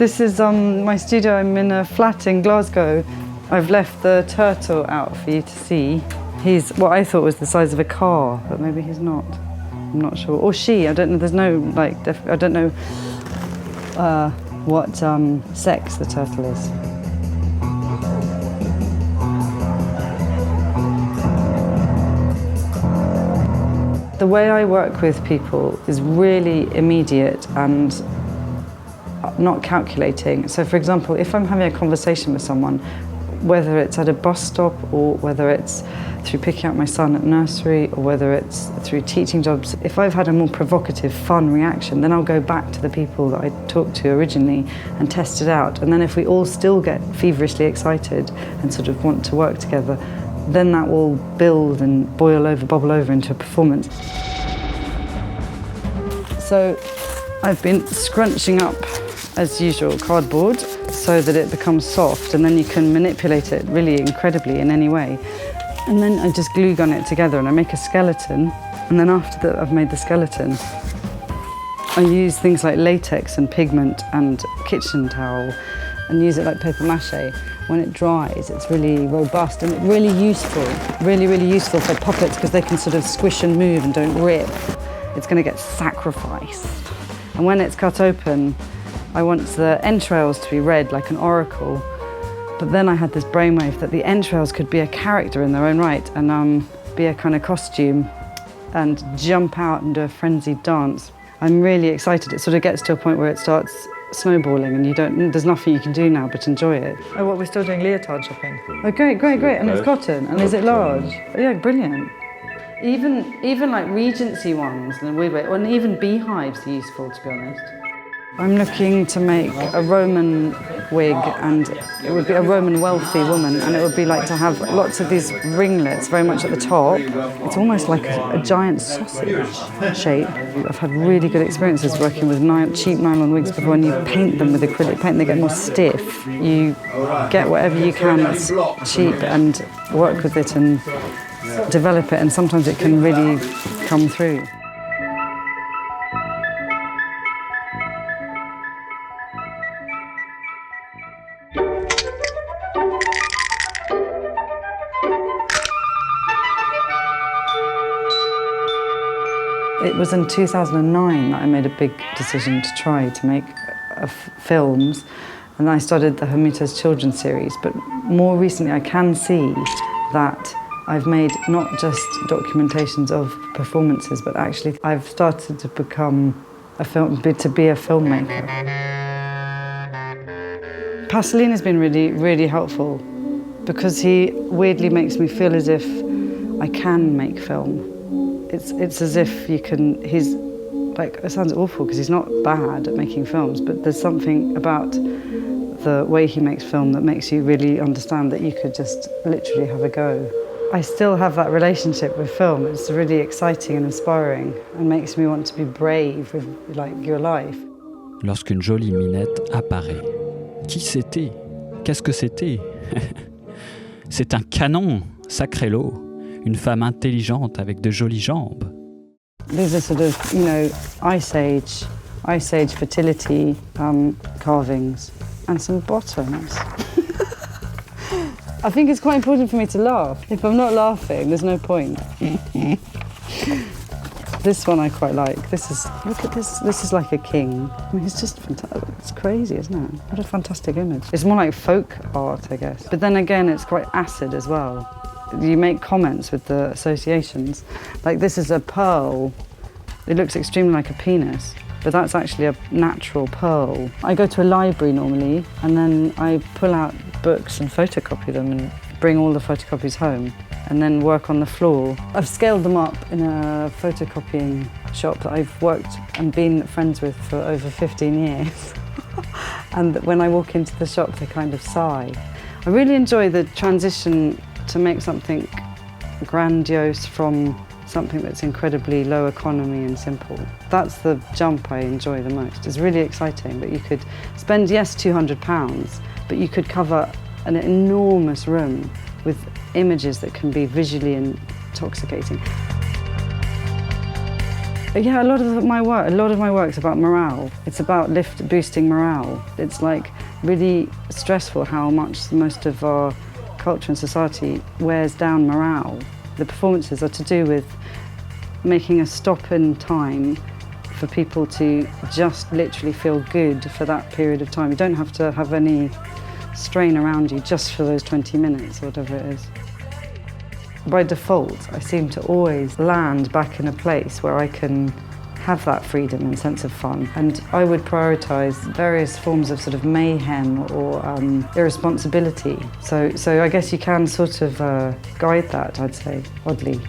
This is my studio. I'm in a flat in Glasgow. I've left the turtle out for you to see. He's what I thought was the size of a car, but maybe he's not. I'm not sure. Or she, I don't know. There's no, like, I don't know what sex the turtle is. The way I work with people is really immediate and not calculating. So for example, if I'm having a conversation with someone, whether it's at a bus stop or whether it's through picking up my son at nursery or whether it's through teaching jobs, if I've had a more provocative, fun reaction, then I'll go back to the people that I talked to originally and test it out. And then if we all still get feverishly excited and sort of want to work together, then that will build and boil over, bubble over into a performance. So I've been scrunching up, as usual, cardboard so that it becomes soft, and then you can manipulate it really incredibly in any way. And then I just glue gun it together and I make a skeleton, and then after that I've made the skeleton, I use things like latex and pigment and kitchen towel and use it like paper mache. When it dries, it's really robust and it's really useful, really useful for puppets because they can sort of squish and move and don't rip. It's going to get sacrificed. And when it's cut open, I want the entrails to be red like an oracle. But then I had this brainwave that the entrails could be a character in their own right and be a kind of costume and jump out and do a frenzied dance. I'm really excited. It sort of gets to a point where it starts snowballing and there's nothing you can do now but enjoy it. Oh, what, we're still doing leotard shopping? Oh, great. And it's cotton. And is it large? Yeah, brilliant. Even like Regency ones and weird way, and even beehives are useful, to be honest. I'm looking to make a Roman wig, and it would be a Roman wealthy woman, and it would be like to have lots of these ringlets very much at the top. It's almost like a giant sausage shape. I've had really good experiences working with cheap nylon wigs before. When you paint them with acrylic paint, they get more stiff. You get whatever you can that's cheap and work with it and develop it, and sometimes it can really come through. It was in 2009 that I made a big decision to try to make films, and I started the Hermita's Children's series. But more recently, I can see that I've made not just documentations of performances, but actually I've started to become to be a filmmaker. Pasolini has been really helpful because he weirdly makes me feel as if I can make film. It's as if he's like, it sounds awful because he's not bad at making films, but there's something about the way he makes film that makes you really understand that you could just literally have a go. I still have that relationship with film. It's really exciting and inspiring and makes me want to be brave with like your life. Lorsqu'une jolie minette apparaît. Qui c'était? Qu'est-ce que c'était? C'est un canon, sacré lot. Une femme intelligente avec de jolies jambes. These are sort of, Ice Age fertility carvings and some bottoms. I think it's quite important for me to laugh. If I'm not laughing, there's no point. This one I quite like. Look at this. This is like a king. I mean, it's just fantastic. It's crazy, isn't it? What a fantastic image. It's more like folk art, I guess. But then again, it's quite acid as well. You make comments with the associations. Like this is a pearl. It looks extremely like a penis, but that's actually a natural pearl. I go to a library normally, and then I pull out books and photocopy them and bring all the photocopies home and then work on the floor. I've scaled them up in a photocopying shop that I've worked and been friends with for over 15 years. And when I walk into the shop, they kind of sigh. I really enjoy the transition to make something grandiose from something that's incredibly low economy and simple. That's the jump I enjoy the most. It's really exciting that you could spend, yes, £200, but you could cover an enormous room with images that can be visually intoxicating. Yeah, a lot of my work's about morale. It's about boosting morale. It's like really stressful how much most of our culture and society wears down morale. The performances are to do with making a stop in time for people to just literally feel good for that period of time. You don't have to have any strain around you just for those 20 minutes or whatever it is. By default, I seem to always land back in a place where I can have that freedom and sense of fun. And I would prioritise various forms of sort of mayhem or irresponsibility. So I guess you can sort of guide that, I'd say, oddly.